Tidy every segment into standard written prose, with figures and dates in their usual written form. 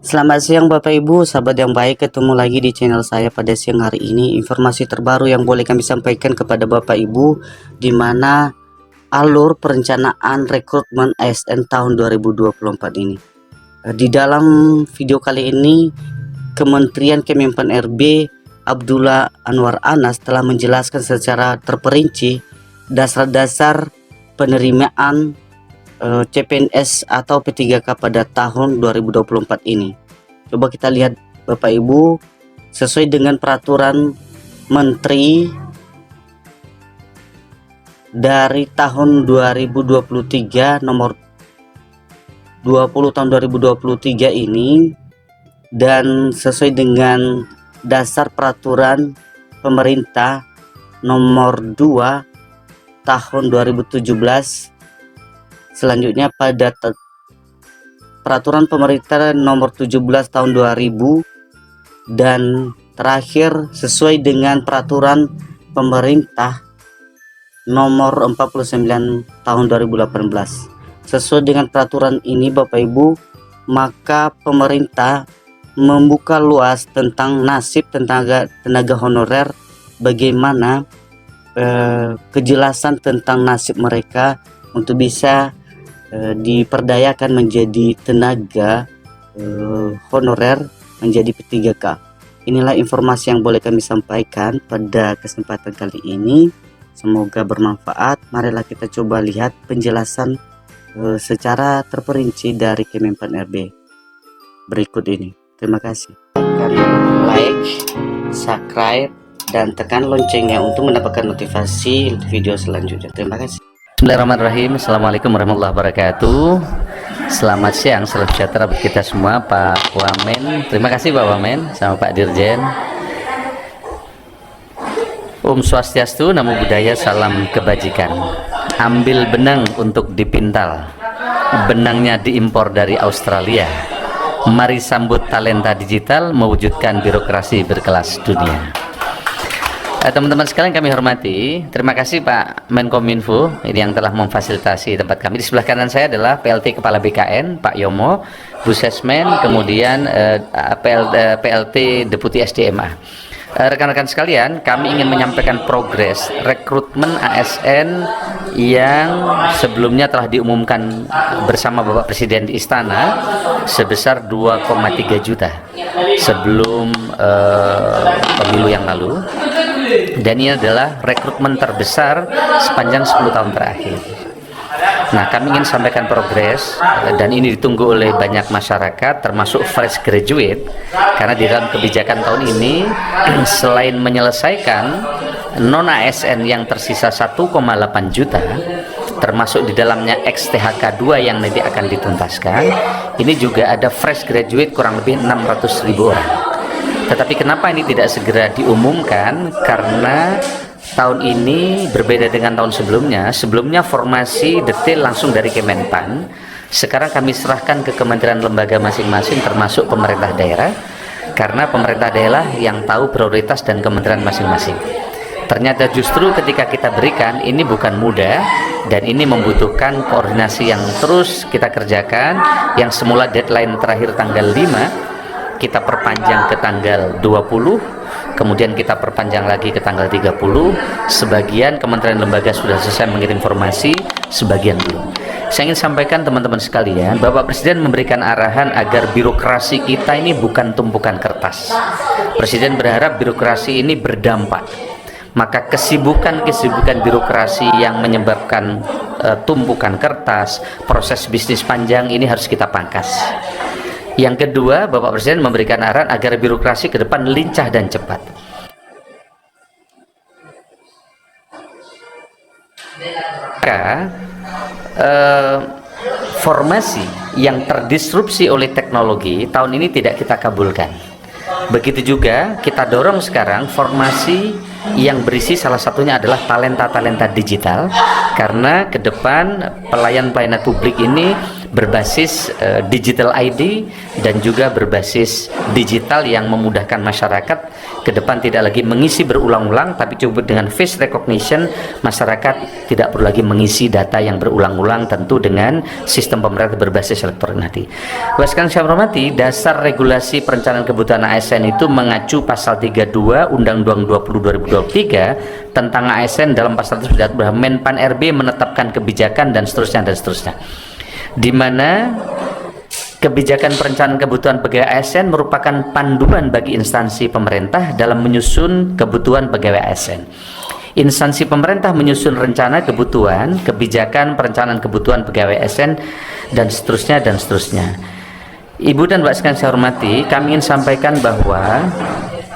Selamat siang Bapak Ibu, sahabat yang baik, ketemu lagi di channel saya pada siang hari ini. Informasi terbaru yang boleh kami sampaikan kepada Bapak Ibu, di mana alur perencanaan rekrutmen ASN tahun 2024 ini. Di dalam video kali ini, Kementerian Kemenpan RB Abdullah Anwar Anas telah menjelaskan secara terperinci dasar-dasar penerimaan CPNS atau P3K pada tahun 2024 ini. Coba kita lihat Bapak Ibu, sesuai dengan peraturan Menteri dari tahun 2023 nomor 20 tahun 2023 ini, dan sesuai dengan dasar peraturan pemerintah nomor 2 tahun 2017. Selanjutnya pada peraturan pemerintah nomor 17 tahun 2000, dan terakhir sesuai dengan peraturan pemerintah nomor 49 tahun 2018. Sesuai dengan peraturan ini Bapak Ibu, maka pemerintah membuka luas tentang nasib tenaga honorer, bagaimana kejelasan tentang nasib mereka untuk bisa diperdayakan menjadi tenaga honorer, menjadi P3K. Inilah informasi yang boleh kami sampaikan pada kesempatan kali ini. Semoga bermanfaat. Marilah kita coba lihat penjelasan secara terperinci dari Kemenpan RB berikut ini. Terima kasih. Tekan like, subscribe, dan tekan loncengnya untuk mendapatkan notifikasi video selanjutnya. Terima kasih. Bismillahirrahmanirrahim. Assalamualaikum warahmatullahi wabarakatuh. Selamat siang, salam sejahtera bagi kita semua. Pak Wamen, terima kasih Pak Wamen sama Pak Dirjen. Om Swastiastu, Namo Buddhaya, salam kebajikan. Ambil benang untuk dipintal, benangnya diimpor dari Australia. Mari sambut talenta digital, mewujudkan birokrasi berkelas dunia. Teman-teman sekalian kami hormati, terima kasih Pak Menkominfo ini yang telah memfasilitasi tempat kami. Di sebelah kanan saya adalah PLT Kepala BKN Pak Yomo, Bu Sesmen, kemudian PLT Deputi SDMA. Rekan-rekan sekalian, kami ingin menyampaikan progres rekrutmen ASN yang sebelumnya telah diumumkan bersama Bapak Presiden di Istana sebesar 2,3 juta sebelum pemilu yang lalu. Dan ini adalah rekrutmen terbesar sepanjang 10 tahun terakhir. Nah, kami ingin sampaikan progres, dan ini ditunggu oleh banyak masyarakat termasuk fresh graduate, karena di dalam kebijakan tahun ini selain menyelesaikan non ASN yang tersisa 1,8 juta, termasuk di dalamnya XTHK 2 yang nanti akan dituntaskan, ini juga ada fresh graduate kurang lebih 600.000 orang. Tetapi kenapa ini tidak segera diumumkan? Karena tahun ini berbeda dengan tahun sebelumnya. Sebelumnya formasi detail langsung dari Kemenpan. Sekarang kami serahkan ke kementerian lembaga masing-masing termasuk pemerintah daerah, karena pemerintah daerah yang tahu prioritas dan kementerian masing-masing. Ternyata justru ketika kita berikan, ini bukan mudah, dan ini membutuhkan koordinasi yang terus kita kerjakan. Yang semula deadline terakhir tanggal 5, kita perpanjang ke tanggal 20, kemudian kita perpanjang lagi ke tanggal 30. Sebagian kementerian lembaga sudah selesai mengirim informasi, sebagian belum. Saya ingin sampaikan teman-teman sekalian, Bapak Presiden memberikan arahan agar birokrasi kita ini bukan tumpukan kertas. Presiden berharap birokrasi ini berdampak. Maka kesibukan birokrasi yang menyebabkan tumpukan kertas, proses bisnis panjang ini harus kita pangkas. Yang kedua, Bapak Presiden memberikan arahan agar birokrasi ke depan lincah dan cepat. Maka formasi yang terdisrupsi oleh teknologi tahun ini tidak kita kabulkan. Begitu juga kita dorong sekarang formasi yang berisi salah satunya adalah talenta-talenta digital, karena ke depan pelayanan publik ini berbasis digital ID dan juga berbasis digital yang memudahkan masyarakat ke depan tidak lagi mengisi berulang-ulang, tapi cukup dengan face recognition. Masyarakat tidak perlu lagi mengisi data yang berulang-ulang, tentu dengan sistem pemerintah berbasis elektronik nanti. Bahkan saya hormati, dasar regulasi perencanaan kebutuhan ASN itu mengacu pasal 32 Undang-Undang 20 2023 tentang ASN. Dalam pasal tersebut bahwa Menpan RB menetapkan kebijakan dan seterusnya, di mana kebijakan perencanaan kebutuhan pegawai ASN merupakan panduan bagi instansi pemerintah dalam menyusun kebutuhan pegawai ASN. Instansi pemerintah menyusun rencana kebutuhan, kebijakan perencanaan kebutuhan pegawai ASN dan seterusnya. Ibu dan Bapak sekalian saya hormati, kami ingin sampaikan bahwa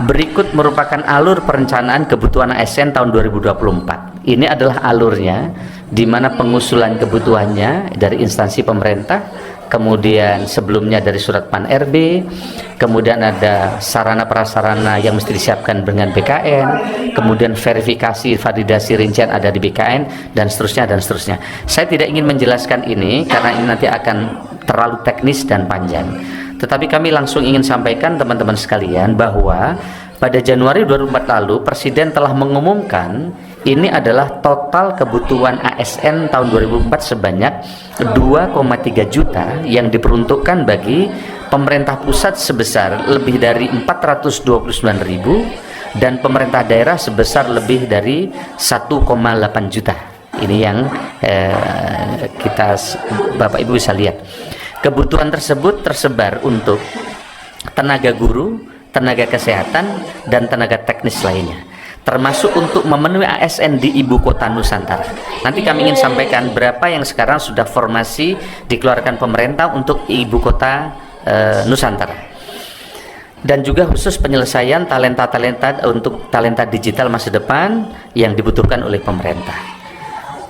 berikut merupakan alur perencanaan kebutuhan ASN tahun 2024. Ini adalah alurnya, di mana pengusulan kebutuhannya dari instansi pemerintah, kemudian sebelumnya dari surat Pan RB, kemudian ada sarana prasarana yang mesti disiapkan dengan BKN, kemudian verifikasi validasi rincian ada di BKN, dan seterusnya. Saya tidak ingin menjelaskan ini karena ini nanti akan terlalu teknis dan panjang, tetapi kami langsung ingin sampaikan teman-teman sekalian bahwa pada Januari 2004 lalu Presiden telah mengumumkan ini adalah total kebutuhan ASN tahun 2004 sebanyak 2,3 juta yang diperuntukkan bagi pemerintah pusat sebesar lebih dari 429.000 dan pemerintah daerah sebesar lebih dari 1,8 juta. Ini yang Bapak Ibu bisa lihat. Kebutuhan tersebut tersebar untuk tenaga guru, tenaga kesehatan, dan tenaga teknis lainnya, termasuk untuk memenuhi ASN di ibu kota Nusantara. Nanti kami ingin sampaikan berapa yang sekarang sudah formasi dikeluarkan pemerintah untuk ibu kota Nusantara, dan juga khusus penyelesaian talenta untuk talenta digital masa depan yang dibutuhkan oleh pemerintah.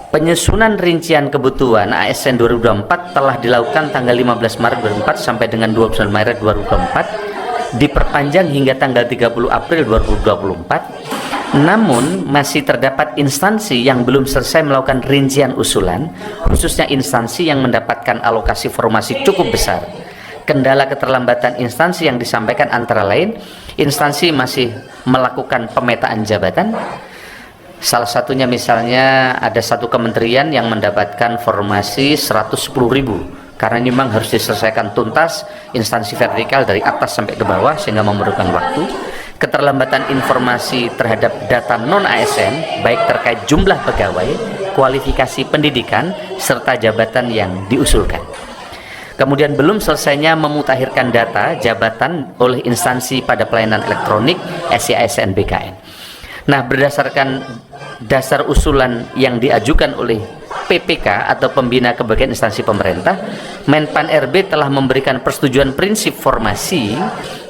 Penyusunan rincian kebutuhan ASN 2024 telah dilakukan tanggal 15 Maret 2024 sampai dengan 29 Maret 2024, diperpanjang hingga tanggal 30 April 2024. Namun masih terdapat instansi yang belum selesai melakukan rincian usulan, khususnya instansi yang mendapatkan alokasi formasi cukup besar. Kendala keterlambatan instansi yang disampaikan antara lain, instansi masih melakukan pemetaan jabatan. Salah satunya misalnya ada satu kementerian yang mendapatkan formasi 110.000, karena memang harus diselesaikan tuntas instansi vertikal dari atas sampai ke bawah sehingga memerlukan waktu. Keterlambatan informasi terhadap data non-ASN baik terkait jumlah pegawai, kualifikasi pendidikan, serta jabatan yang diusulkan. Kemudian belum selesainya memutakhirkan data jabatan oleh instansi pada pelayanan elektronik SIASN BKN. Nah, berdasarkan dasar usulan yang diajukan oleh PPK atau Pembina Kebagian Instansi Pemerintah, Menpan RB telah memberikan persetujuan prinsip formasi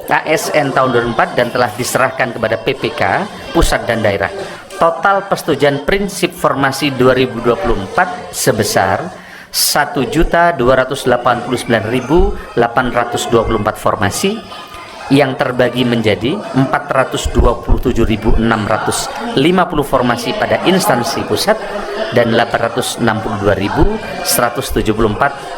ASN tahun 2004 dan telah diserahkan kepada PPK pusat dan daerah. Total persetujuan prinsip formasi 2024 sebesar 1.289.824 formasi yang terbagi menjadi 427.650 formasi pada instansi pusat dan 862.174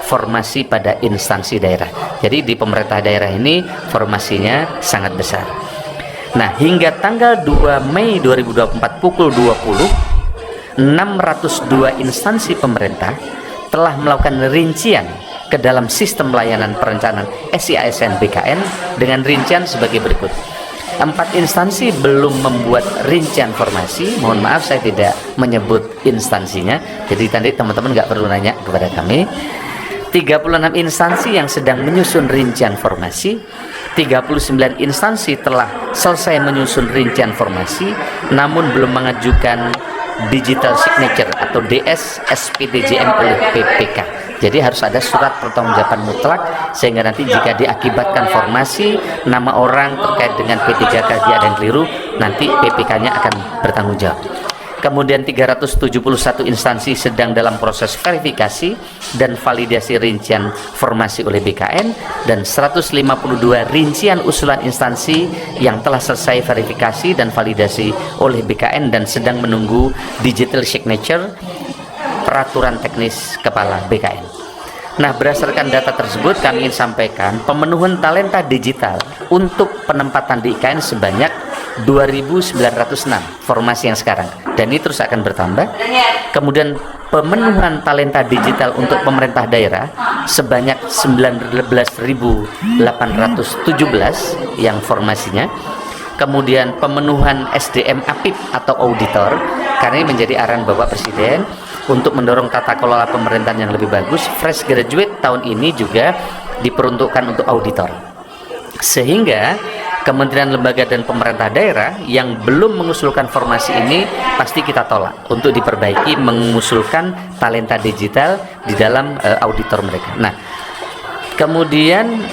formasi pada instansi daerah. Jadi di pemerintah daerah ini formasinya sangat besar. Nah, hingga tanggal 2 Mei 2024 pukul 20, 602 instansi pemerintah telah melakukan rincian ke dalam sistem layanan perencanaan SIASN BKN dengan rincian sebagai berikut. 4 instansi belum membuat rincian formasi, mohon maaf saya tidak menyebut instansinya, jadi tadi teman-teman nggak perlu nanya kepada kami. 36 instansi yang sedang menyusun rincian formasi, 39 instansi telah selesai menyusun rincian formasi namun belum mengajukan digital signature atau DS SPDJM oleh PPK. Jadi harus ada surat pertanggungjawaban mutlak sehingga nanti jika diakibatkan formasi nama orang terkait dengan P3K dia ada yang keliru, nanti PPK-nya akan bertanggung jawab. Kemudian 371 instansi sedang dalam proses verifikasi dan validasi rincian formasi oleh BKN, dan 152 rincian usulan instansi yang telah selesai verifikasi dan validasi oleh BKN dan sedang menunggu digital signature peraturan teknis kepala BKN. Nah, berdasarkan data tersebut kami ingin sampaikan pemenuhan talenta digital untuk penempatan di IKN sebanyak 2.906 formasi yang sekarang, dan ini terus akan bertambah. Kemudian pemenuhan talenta digital untuk pemerintah daerah sebanyak 19.817 yang formasinya. Kemudian pemenuhan SDM APIP atau auditor, karena ini menjadi arahan Bapak Presiden untuk mendorong tata kelola pemerintahan yang lebih bagus. Fresh graduate tahun ini juga diperuntukkan untuk auditor, sehingga kementerian, lembaga, dan pemerintah daerah yang belum mengusulkan formasi ini pasti kita tolak untuk diperbaiki, mengusulkan talenta digital di dalam auditor mereka. Nah, kemudian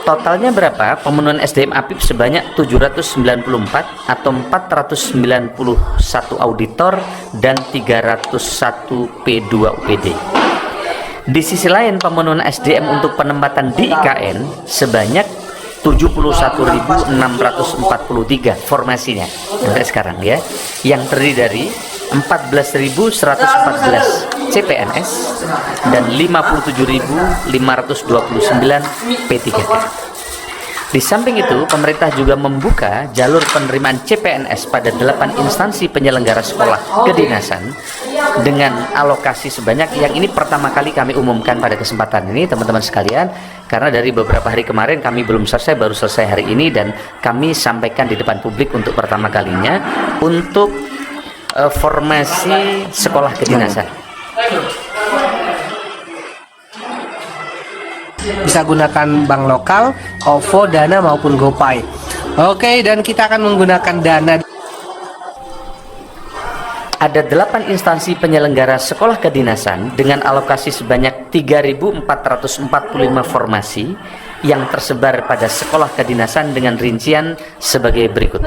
totalnya berapa? Pemenuhan SDM APIP sebanyak 794 atau 491 auditor dan 301 P2 UPD. Di sisi lain, pemenuhan SDM untuk penempatan di IKN sebanyak 71.643 formasinya sampai sekarang ya, yang terdiri dari 14.114 CPNS dan 57.529 P3K. Di samping itu, pemerintah juga membuka jalur penerimaan CPNS pada 8 instansi penyelenggara sekolah kedinasan dengan alokasi sebanyak, yang ini pertama kali kami umumkan pada kesempatan ini teman-teman sekalian, karena dari beberapa hari kemarin kami belum selesai, baru selesai hari ini, dan kami sampaikan di depan publik untuk pertama kalinya untuk formasi sekolah kedinasan. Bisa gunakan bank lokal, OVO, Dana maupun GoPay. Oke, dan kita akan menggunakan Dana. Ada 8 instansi penyelenggara sekolah kedinasan dengan alokasi sebanyak 3.445 formasi yang tersebar pada sekolah kedinasan dengan rincian sebagai berikut.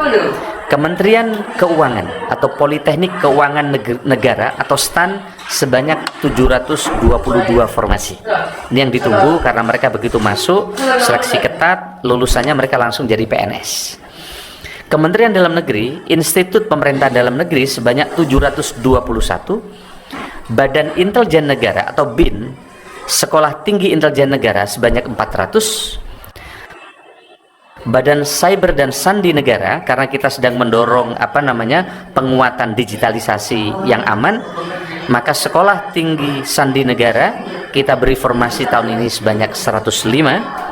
Kementerian Keuangan atau Politeknik Keuangan Negara atau STAN sebanyak 722 formasi. Ini yang ditunggu karena mereka begitu masuk, seleksi ketat, lulusannya mereka langsung jadi PNS. Kementerian Dalam Negeri, Institut Pemerintah Dalam Negeri sebanyak 721, Badan Intelijen Negara atau BIN, Sekolah Tinggi Intelijen Negara sebanyak 400, Badan Cyber dan Sandi Negara, karena kita sedang mendorong penguatan digitalisasi yang aman, maka Sekolah Tinggi Sandi Negara kita beri formasi tahun ini sebanyak 105,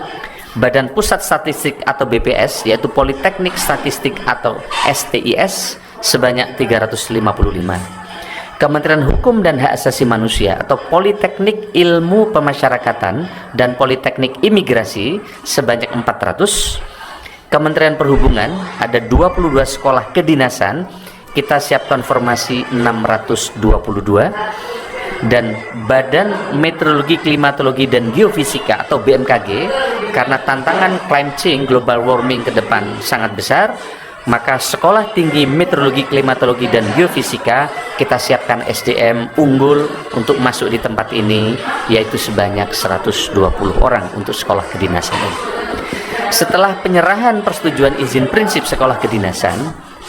Badan Pusat Statistik atau BPS yaitu Politeknik Statistik atau STIS sebanyak 355, Kementerian Hukum dan Hak Asasi Manusia atau Politeknik Ilmu Pemasyarakatan dan Politeknik Imigrasi sebanyak 400, Kementerian Perhubungan ada 22 sekolah kedinasan, kita siapkan formasi 622, dan Badan Meteorologi, Klimatologi, dan Geofisika atau BMKG, karena tantangan climate change, global warming ke depan sangat besar, maka Sekolah Tinggi Meteorologi, Klimatologi, dan Geofisika kita siapkan SDM unggul untuk masuk di tempat ini, yaitu sebanyak 120 orang untuk sekolah kedinasan ini. Setelah penyerahan persetujuan izin prinsip sekolah kedinasan,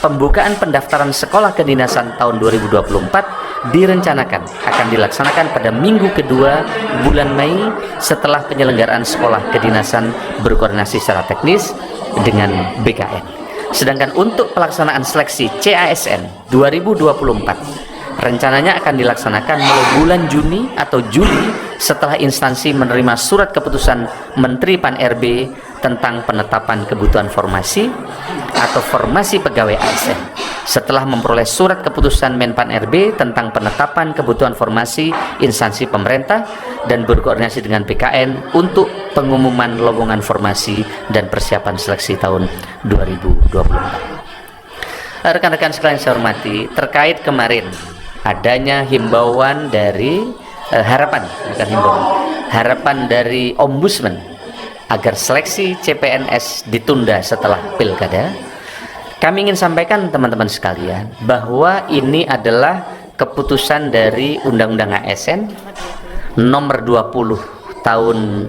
pembukaan pendaftaran sekolah kedinasan tahun 2024 direncanakan akan dilaksanakan pada minggu kedua bulan Mei setelah penyelenggaraan sekolah kedinasan berkoordinasi secara teknis dengan BKN. Sedangkan untuk pelaksanaan seleksi CASN 2024 rencananya akan dilaksanakan mulai bulan Juni atau Juli setelah instansi menerima surat keputusan Menteri Pan-RB tentang penetapan kebutuhan formasi atau formasi pegawai ASN. Setelah memperoleh surat keputusan Menpan-RB tentang penetapan kebutuhan formasi instansi pemerintah dan berkoordinasi dengan BKN untuk pengumuman lowongan formasi dan persiapan seleksi tahun 2024. Rekan-rekan sekalian saya hormati, terkait kemarin adanya himbauan dari harapan dari Ombudsman agar seleksi CPNS ditunda setelah pilkada. Kami ingin sampaikan teman-teman sekalian bahwa ini adalah keputusan dari Undang-Undang ASN nomor 20 tahun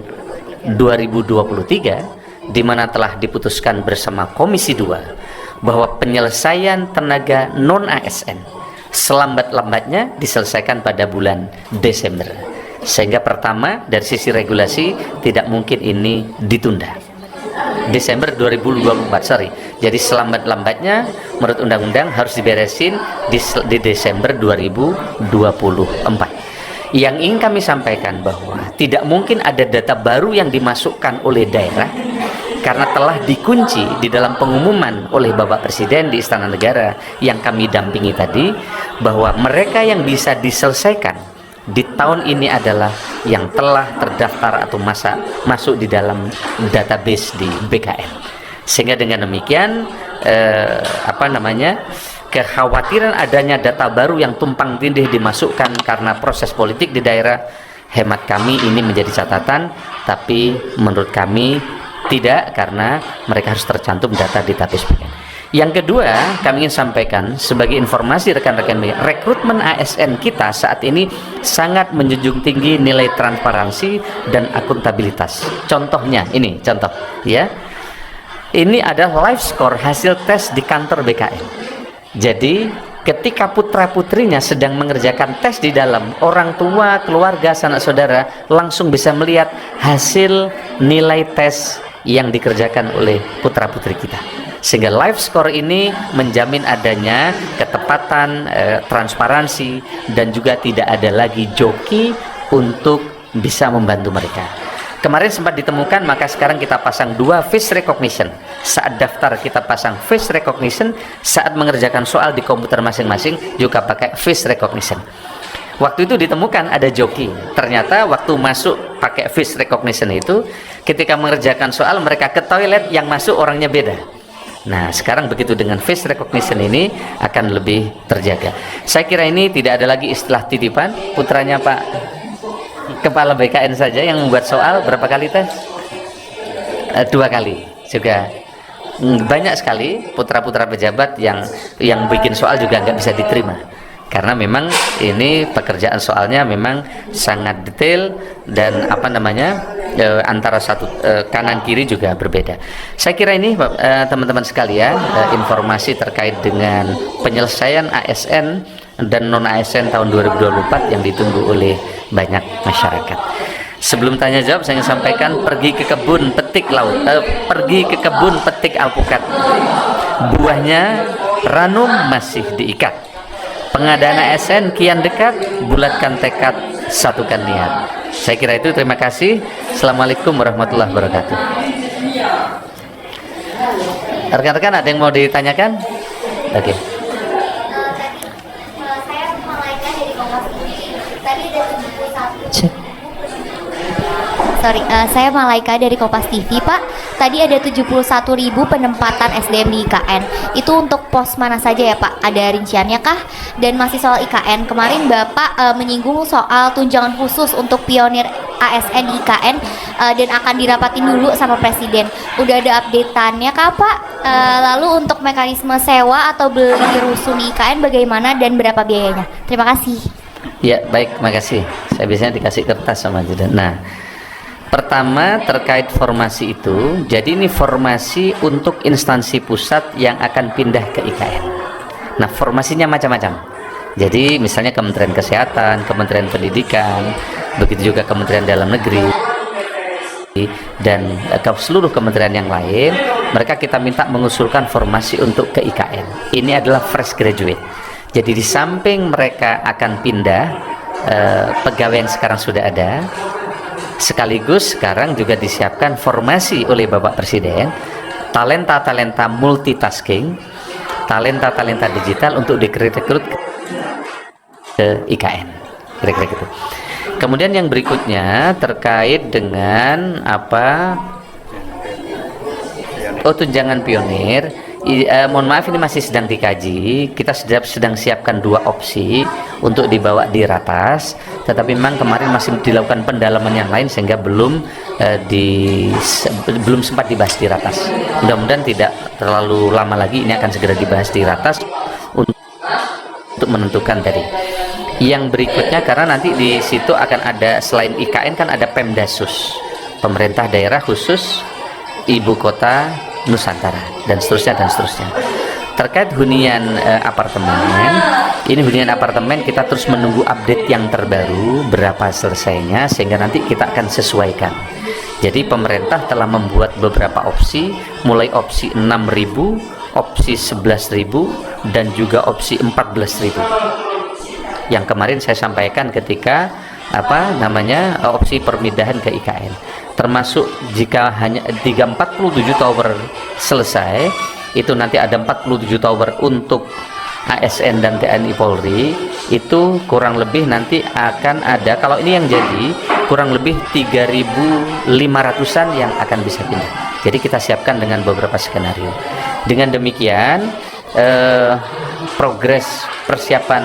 2023, di mana telah diputuskan bersama Komisi 2 bahwa penyelesaian tenaga non-ASN selambat-lambatnya diselesaikan pada bulan Desember. Sehingga pertama, dari sisi regulasi tidak mungkin ini ditunda. Desember 2024, sorry. Jadi selambat-lambatnya menurut undang-undang harus diberesin di Desember 2024. Yang ingin kami sampaikan bahwa tidak mungkin ada data baru yang dimasukkan oleh daerah karena telah dikunci di dalam pengumuman oleh Bapak Presiden di Istana Negara yang kami dampingi tadi, bahwa mereka yang bisa diselesaikan di tahun ini adalah yang telah terdaftar atau masuk di dalam database di BKN. Sehingga dengan demikian kekhawatiran adanya data baru yang tumpang tindih dimasukkan karena proses politik di daerah, hemat kami ini menjadi catatan, tapi menurut kami tidak, karena mereka harus tercantum data di database BKN. Yang kedua, kami ingin sampaikan sebagai informasi rekan-rekan media, rekrutmen ASN kita saat ini sangat menjunjung tinggi nilai transparansi dan akuntabilitas. Contohnya, ini contoh ya. Ini adalah live score hasil tes di kantor BKN. Jadi ketika putra-putrinya sedang mengerjakan tes di dalam, orang tua, keluarga, sanak saudara langsung bisa melihat hasil nilai tes yang dikerjakan oleh putra-putri kita. Sehingga live score ini menjamin adanya ketepatan, transparansi, dan juga tidak ada lagi joki untuk bisa membantu mereka. Kemarin sempat ditemukan, maka sekarang kita pasang 2 face recognition. Saat daftar kita pasang face recognition, saat mengerjakan soal di komputer masing-masing juga pakai face recognition. Waktu itu ditemukan ada joki. Ternyata waktu masuk pakai face recognition itu, ketika mengerjakan soal mereka ke toilet, yang masuk orangnya beda. Nah, sekarang begitu dengan face recognition ini akan lebih terjaga. Saya kira ini tidak ada lagi istilah titipan. Putranya Pak Kepala BKN saja yang membuat soal berapa kali tes? 2 kali juga. Banyak sekali putra-putra pejabat yang bikin soal juga nggak bisa diterima, karena memang ini pekerjaan soalnya memang sangat detail dan antara satu kanan kiri juga berbeda. Saya kira ini teman-teman sekalian, informasi terkait dengan penyelesaian ASN dan non ASN tahun 2024 yang ditunggu oleh banyak masyarakat. Sebelum tanya jawab, saya ingin sampaikan, pergi ke kebun petik alpukat, buahnya ranum masih diikat. Pengadaan ASN kian dekat, bulatkan tekad, satukan niat. Saya kira itu, terima kasih. Assalamualaikum warahmatullahi wabarakatuh. Rekan-rekan, ada yang mau ditanyakan? Oke. Saya Malaika dari Kompas TV, Pak. Tadi ada 71.000 penempatan SDM di IKN. Itu untuk pos mana saja ya, Pak? Ada rinciannya kah? Dan masih soal IKN, kemarin Bapak menyinggung soal tunjangan khusus untuk pionir ASN di IKN dan akan dirapatin dulu sama Presiden. Udah ada update-annya kah, Pak? Lalu untuk mekanisme sewa atau beli rusun di IKN bagaimana dan berapa biayanya? Terima kasih. Ya, baik, makasih. Saya biasanya dikasih kertas sama Judan. Nah, pertama terkait formasi itu, jadi ini formasi untuk instansi pusat yang akan pindah ke IKN. Nah, formasinya macam-macam. Jadi misalnya Kementerian Kesehatan, Kementerian Pendidikan, begitu juga Kementerian Dalam Negeri, dan seluruh kementerian yang lain, mereka kita minta mengusulkan formasi untuk ke IKN. Ini adalah fresh graduate. Jadi di samping mereka akan pindah pegawai yang sekarang sudah ada, sekaligus sekarang juga disiapkan formasi oleh Bapak Presiden talenta-talenta multitasking, talenta-talenta digital untuk direkrut ke IKN. Kira-kira gitu. Kemudian yang berikutnya terkait dengan tunjangan pionir. Mohon maaf, ini masih sedang dikaji. Kita sedang siapkan 2 opsi untuk dibawa di ratas, tetapi memang kemarin masih dilakukan pendalaman yang lain sehingga belum sempat dibahas di ratas. Mudah-mudahan tidak terlalu lama lagi ini akan segera dibahas di ratas untuk menentukan tadi. Yang berikutnya, karena nanti di situ akan ada, selain IKN kan ada Pemdasus, pemerintah daerah khusus ibu kota Nusantara, dan seterusnya dan seterusnya. Terkait hunian apartemen, ini hunian apartemen kita terus menunggu update yang terbaru berapa selesainya, sehingga nanti kita akan sesuaikan. Jadi pemerintah telah membuat beberapa opsi, mulai opsi 6.000, opsi 11.000, dan juga opsi 14.000. Yang kemarin saya sampaikan ketika opsi perpindahan ke IKN. Termasuk jika hanya 347 tower selesai, itu nanti ada 47 tower untuk ASN dan TNI Polri, itu kurang lebih nanti akan ada, kalau ini yang jadi, kurang lebih 3.500-an yang akan bisa pindah. Jadi kita siapkan dengan beberapa skenario. Dengan demikian progres persiapan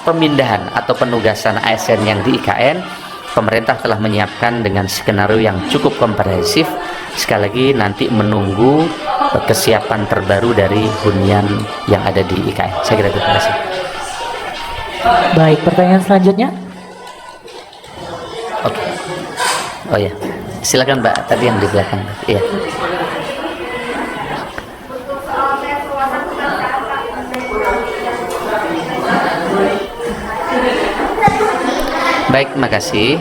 pemindahan atau penugasan ASN yang di IKN, pemerintah telah menyiapkan dengan skenario yang cukup komprehensif. Sekali lagi nanti menunggu kesiapan terbaru dari hunian yang ada di IKN. Saya kira terima kasih. Baik, pertanyaan selanjutnya. Oke. Oh ya, silakan Mbak, tadi yang di belakang. Iya. Baik, makasih.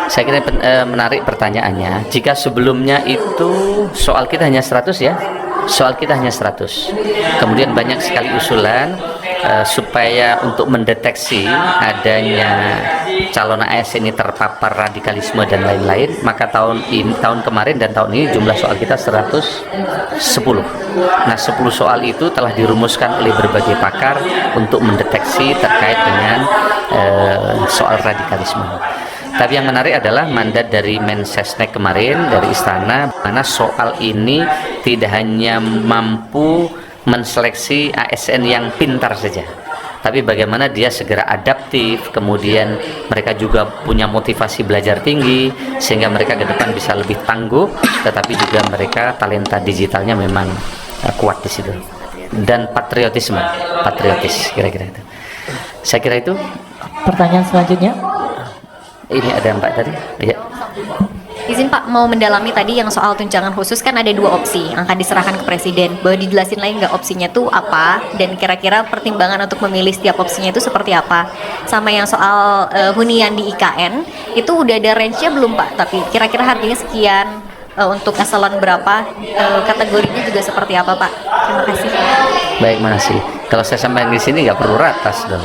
Saya kira menarik pertanyaannya. Jika sebelumnya itu soal kita hanya 100 ya, soal kita hanya 100. Kemudian banyak sekali usulan supaya untuk mendeteksi adanya calon ASN ini terpapar radikalisme dan lain-lain, maka tahun kemarin dan tahun ini jumlah soal kita 110. Nah, 10 soal itu telah dirumuskan oleh berbagai pakar untuk mendeteksi terkait dengan soal radikalisme. Tapi yang menarik adalah mandat dari Mensesnek kemarin dari Istana, mana soal ini tidak hanya mampu menseleksi ASN yang pintar saja, tapi bagaimana dia segera adaptif, kemudian mereka juga punya motivasi belajar tinggi, sehingga mereka ke depan bisa lebih tangguh, tetapi juga mereka talenta digitalnya memang kuat di situ, dan patriotis kira-kira itu. Saya kira itu. Pertanyaan selanjutnya. Ini ada Mbak tadi. Iya. Izin Pak, mau mendalami tadi yang soal tunjangan khusus, kan ada 2 opsi yang akan diserahkan ke Presiden. Boleh dijelasin lagi nggak opsinya tuh apa, dan kira-kira pertimbangan untuk memilih setiap opsinya itu seperti apa? Sama yang soal hunian di IKN, itu udah ada range-nya belum Pak? Tapi kira-kira harganya sekian, untuk eselon berapa, kategorinya juga seperti apa Pak? Terima kasih. Baik, makasih. Kalau saya sampaikan di sini nggak perlu ratas dong.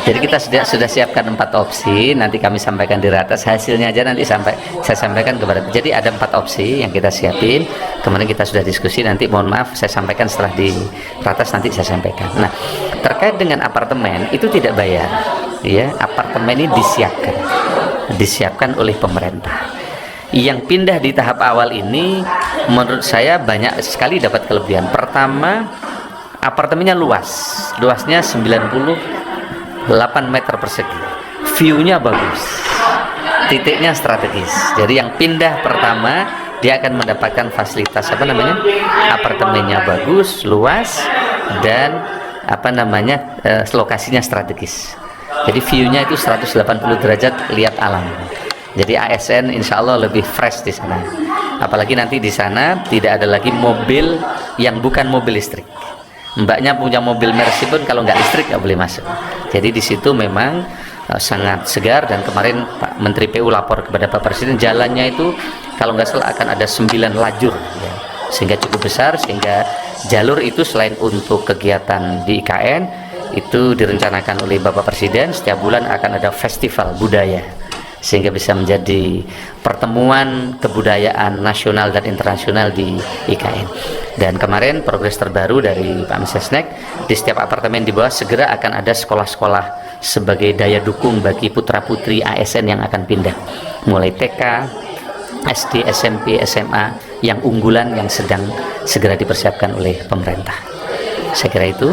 Jadi kita sudah siapkan 4 opsi, nanti kami sampaikan di ratas, hasilnya aja nanti saya sampaikan kepada. Jadi ada 4 opsi yang kita siapin. Kemarin kita sudah diskusi, nanti mohon maaf saya sampaikan setelah di ratas, nanti saya sampaikan. Nah, terkait dengan apartemen itu tidak bayar, ya. Apartemen ini disiapkan oleh pemerintah. Yang pindah di tahap awal ini menurut saya banyak sekali dapat kelebihan. Pertama, apartemennya luasnya 98 meter persegi, view-nya bagus, titiknya strategis. Jadi yang pindah pertama dia akan mendapatkan fasilitas apartemennya bagus, luas, dan lokasinya strategis. Jadi view-nya itu 180 derajat lihat alam. Jadi ASN insya Allah lebih fresh di sana. Apalagi nanti di sana tidak ada lagi mobil yang bukan mobil listrik. Mbaknya punya mobil Mercy pun kalau nggak listrik nggak boleh masuk. Jadi di situ memang sangat segar, dan kemarin Pak Menteri PU lapor kepada Pak Presiden, jalannya itu kalau nggak salah akan ada 9 lajur, ya. Sehingga cukup besar, sehingga jalur itu selain untuk kegiatan di IKN, itu direncanakan oleh Bapak Presiden setiap bulan akan ada festival budaya, sehingga bisa menjadi pertemuan kebudayaan nasional dan internasional di IKN. Dan kemarin progres terbaru dari Pak Mensesnek, di setiap apartemen di bawah segera akan ada sekolah-sekolah sebagai daya dukung bagi putra-putri ASN yang akan pindah, mulai TK, SD, SMP, SMA yang unggulan yang sedang segera dipersiapkan oleh pemerintah. Saya kira itu.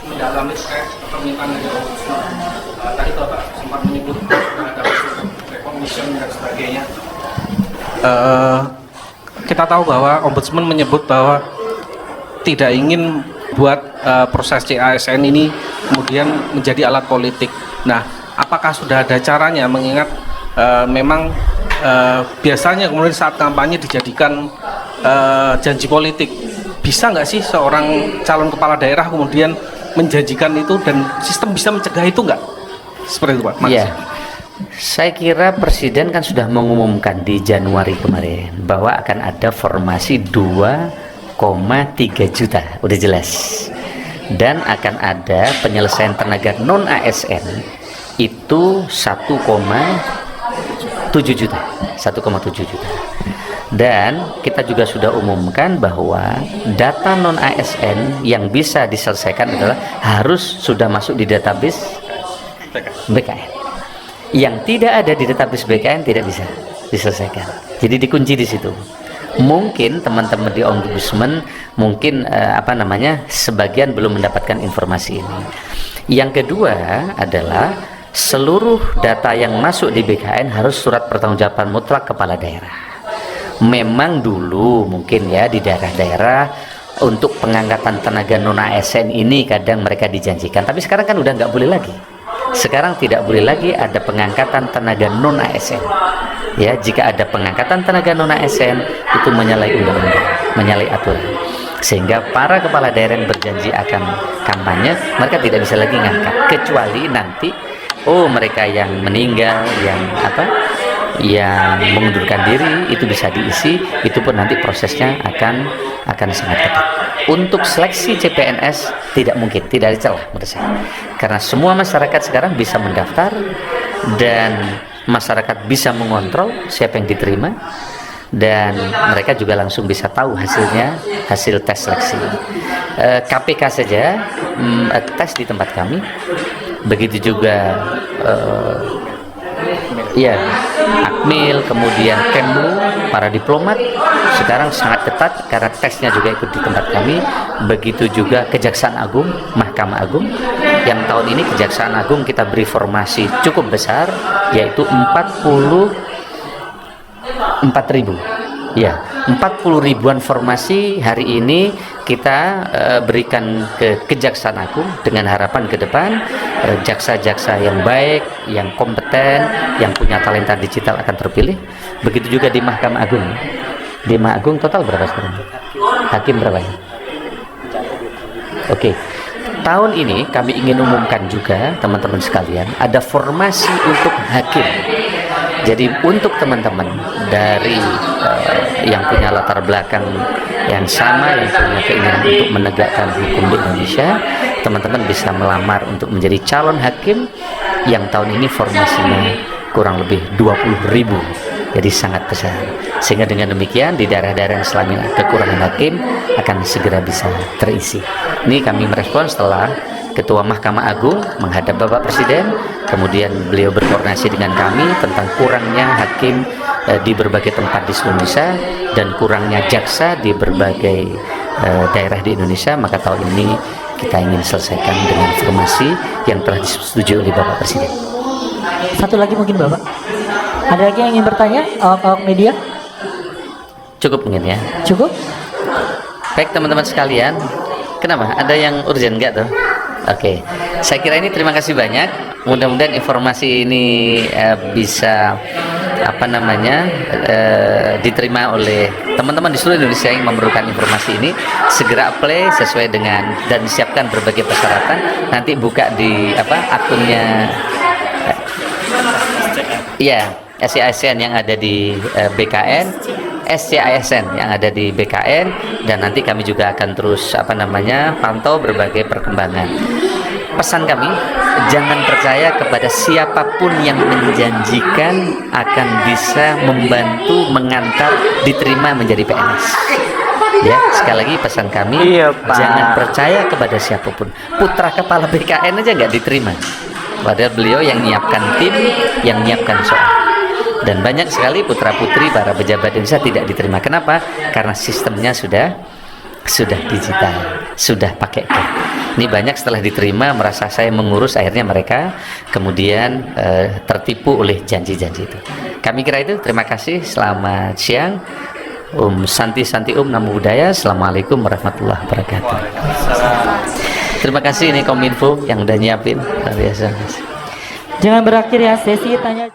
Mendalami terkait permintaan dari Ombudsman. Tadi Bapak sempat menyebut ada recognition dan sebagainya. Kita tahu bahwa Ombudsman menyebut bahwa tidak ingin buat proses CASN ini kemudian menjadi alat politik. Nah, apakah sudah ada caranya mengingat memang biasanya kemudian saat kampanye dijadikan janji politik. Bisa nggak sih seorang calon kepala daerah kemudian menjanjikan itu dan sistem bisa mencegah itu nggak? Seperti itu Pak. Iya. Saya kira Presiden kan sudah mengumumkan di Januari kemarin bahwa akan ada formasi 2,3 juta, udah jelas. Dan akan ada penyelesaian tenaga non ASN itu 1,7 juta. Dan kita juga sudah umumkan bahwa data non ASN yang bisa diselesaikan adalah harus sudah masuk di database BKN. Yang tidak ada di database BKN tidak bisa diselesaikan. Jadi dikunci di situ. Mungkin teman-teman di Ombudsman mungkin sebagian belum mendapatkan informasi ini. Yang kedua adalah seluruh data yang masuk di BKN harus surat pertanggungjawaban mutlak kepala daerah. Memang dulu mungkin ya di daerah-daerah untuk pengangkatan tenaga non ASN ini kadang mereka dijanjikan, tapi sekarang kan udah nggak boleh lagi. Sekarang tidak boleh lagi ada pengangkatan tenaga non ASN. Ya, jika ada pengangkatan tenaga non ASN itu menyalahi undang-undang, menyalahi aturan. Sehingga para kepala daerah yang berjanji akan kampanye, mereka tidak bisa lagi ngangkat kecuali nanti mereka yang meninggal, yang mengundurkan diri itu bisa diisi, itu pun nanti prosesnya akan sangat ketat. Untuk seleksi CPNS tidak mungkin, tidak ada celah menurut saya, karena semua masyarakat sekarang bisa mendaftar dan masyarakat bisa mengontrol siapa yang diterima, dan mereka juga langsung bisa tahu hasil tes seleksi. KPK saja tes di tempat kami, begitu juga Akmil, kemudian Kemlu, para diplomat sekarang sangat ketat karena tesnya juga ikut di tempat kami. Begitu juga Kejaksaan Agung, Mahkamah Agung, yang tahun ini Kejaksaan Agung kita beri formasi cukup besar, yaitu 44.000. Ya, 40 ribuan formasi hari ini kita berikan ke Kejaksaan Agung dengan harapan ke depan jaksa-jaksa yang baik, yang kompeten, yang punya talenta digital akan terpilih. Begitu juga di Mahkamah Agung. Di Mahkamah Agung total berapa sekarang? Hakim berapa ya? Oke. Tahun ini kami ingin umumkan juga teman-teman sekalian ada formasi untuk hakim. Jadi untuk teman-teman dari yang punya latar belakang yang sama, yang punya keinginan untuk menegakkan hukum di Indonesia, teman-teman bisa melamar untuk menjadi calon hakim yang tahun ini formasinya kurang lebih 20.000. Jadi sangat besar. Sehingga dengan demikian di daerah-daerah yang selama ini kekurangan hakim akan segera bisa terisi. Ini kami merespon setelah Ketua Mahkamah Agung menghadap Bapak Presiden, kemudian beliau berkoordinasi dengan kami tentang kurangnya hakim di berbagai tempat di seluruh Indonesia dan kurangnya jaksa di berbagai daerah di Indonesia. Maka tahun ini kita ingin selesaikan dengan formasi yang telah disetujui oleh Bapak Presiden. Satu lagi mungkin Bapak. Ada lagi yang ingin bertanya? Awak media? Cukup mungkin ya. Cukup? Baik teman-teman sekalian, kenapa? Ada yang urgent nggak tuh? Oke, saya kira ini terima kasih banyak. Mudah-mudahan informasi ini bisa diterima oleh teman-teman di seluruh Indonesia yang memerlukan informasi ini. Segera apply sesuai dengan dan siapkan berbagai persyaratan. Nanti buka di akunnya SCASN yang ada di BKN, SCASN yang ada di BKN, dan nanti kami juga akan terus pantau berbagai perkembangan. Pesan kami, jangan percaya kepada siapapun yang menjanjikan akan bisa membantu mengantar diterima menjadi PNS. Ya, sekali lagi pesan kami, jangan percaya kepada siapapun. Putra kepala BKN aja nggak diterima, padahal beliau yang menyiapkan tim, yang menyiapkan soal. Dan banyak sekali putra-putri para pejabat Indonesia tidak diterima. Kenapa? Karena sistemnya sudah digital, sudah pakai code. Ini banyak setelah diterima merasa saya mengurus, akhirnya mereka kemudian tertipu oleh janji-janji itu. Kami kira itu. Terima kasih. Selamat siang. Santi Namo Buddhaya. Assalamualaikum warahmatullahi wabarakatuh. Terima kasih ini Kominfo yang udah nyiapin, luar biasa. Jangan berakhir ya sesi tanya.